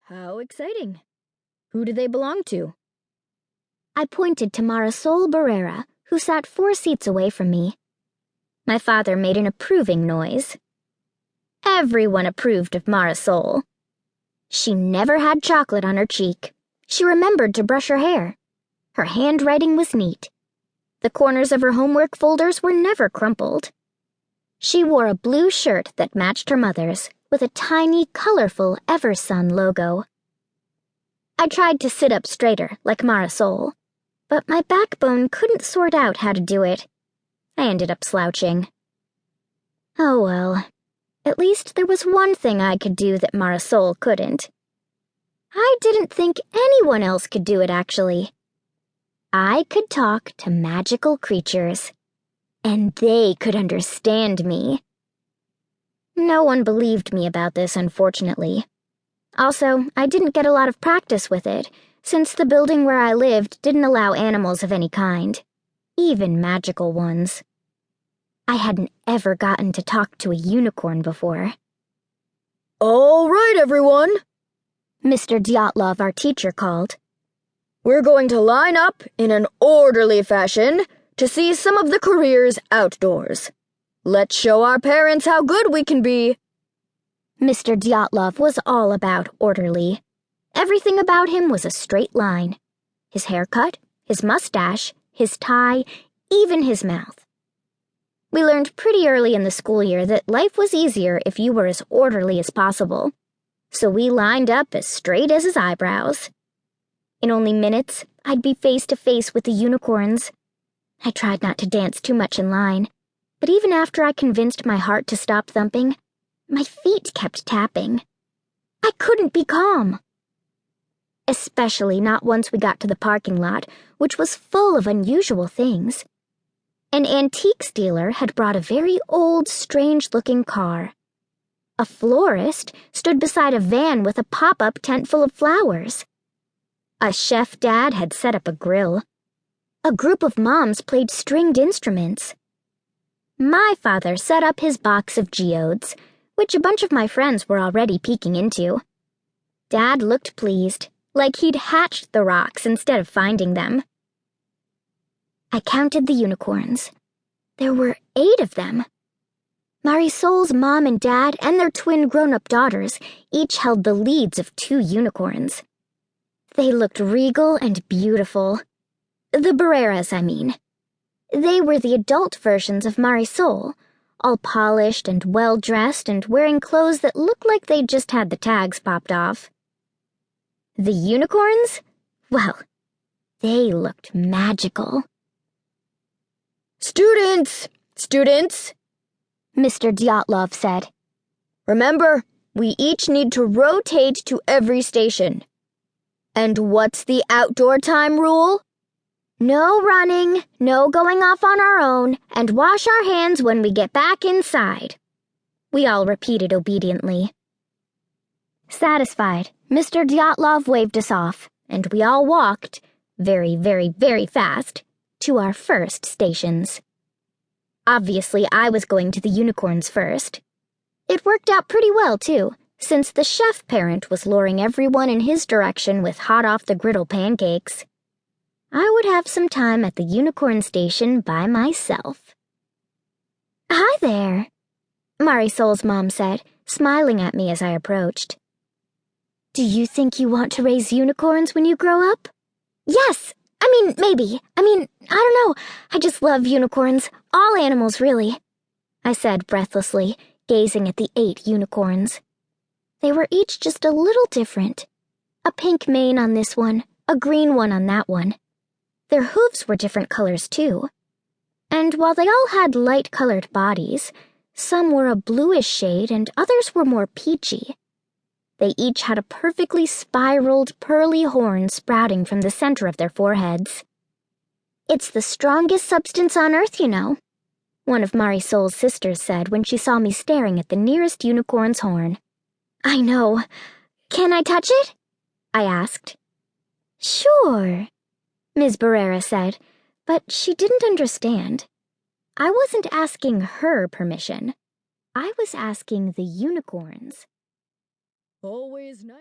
How exciting. Who do they belong to? I pointed to Marisol Barrera, who sat 4 seats away from me. My father made an approving noise. Everyone approved of Marisol. She never had chocolate on her cheek. She remembered to brush her hair. Her handwriting was neat. The corners of her homework folders were never crumpled. She wore a blue shirt that matched her mother's, with a tiny, colorful Eversun logo. I tried to sit up straighter, like Marisol, but my backbone couldn't sort out how to do it. I ended up slouching. Oh well, at least there was one thing I could do that Marisol couldn't. I didn't think anyone else could do it, actually. I could talk to magical creatures, and they could understand me. No one believed me about this, unfortunately. Also, I didn't get a lot of practice with it, since the building where I lived didn't allow animals of any kind, even magical ones. I hadn't ever gotten to talk to a unicorn before. All right, everyone, Mr. Dyatlov, our teacher, called. We're going to line up in an orderly fashion to see some of the careers outdoors. Let's show our parents how good we can be. Mr. Dyatlov was all about orderly. Everything about him was a straight line. His haircut, his mustache, his tie, even his mouth. We learned pretty early in the school year that life was easier if you were as orderly as possible. So we lined up as straight as his eyebrows. In only minutes, I'd be face to face with the unicorns. I tried not to dance too much in line, but even after I convinced my heart to stop thumping, my feet kept tapping. I couldn't be calm. Especially not once we got to the parking lot, which was full of unusual things. An antiques dealer had brought a very old, strange-looking car. A florist stood beside a van with a pop-up tent full of flowers. A chef dad had set up a grill. A group of moms played stringed instruments. My father set up his box of geodes, which a bunch of my friends were already peeking into. Dad looked pleased, like he'd hatched the rocks instead of finding them. I counted the unicorns. There were 8 of them. Marisol's mom and dad and their twin grown-up daughters each held the leads of 2 unicorns. They looked regal and beautiful. The Barreras, I mean. They were the adult versions of Marisol, all polished and well-dressed and wearing clothes that looked like they'd just had the tags popped off. The unicorns? Well, they looked magical. Students! Mr. Dyatlov said. Remember, we each need to rotate to every station. And what's the outdoor time rule? No running, no going off on our own, and wash our hands when we get back inside. We all repeated obediently. Satisfied, Mr. Dyatlov waved us off, and we all walked, very, very, very fast, to our first stations. Obviously, I was going to the unicorns first. It worked out pretty well, too, since the chef parent was luring everyone in his direction with hot-off-the-griddle pancakes. I would have some time at the unicorn station by myself. Hi there, Marisol's mom said, smiling at me as I approached. Do you think you want to raise unicorns when you grow up? Yes, maybe. I don't know. I just love unicorns. All animals, really, I said breathlessly, gazing at the 8 unicorns. They were each just a little different. A pink mane on this one, a green one on that one. Their hooves were different colors, too. And while they all had light-colored bodies, some were a bluish shade and others were more peachy. They each had a perfectly spiraled, pearly horn sprouting from the center of their foreheads. It's the strongest substance on Earth, you know, one of Marisol's sisters said when she saw me staring at the nearest unicorn's horn. I know. Can I touch it? I asked. Sure, Ms. Barrera said, but she didn't understand. I wasn't asking her permission. I was asking the unicorns. Always nice.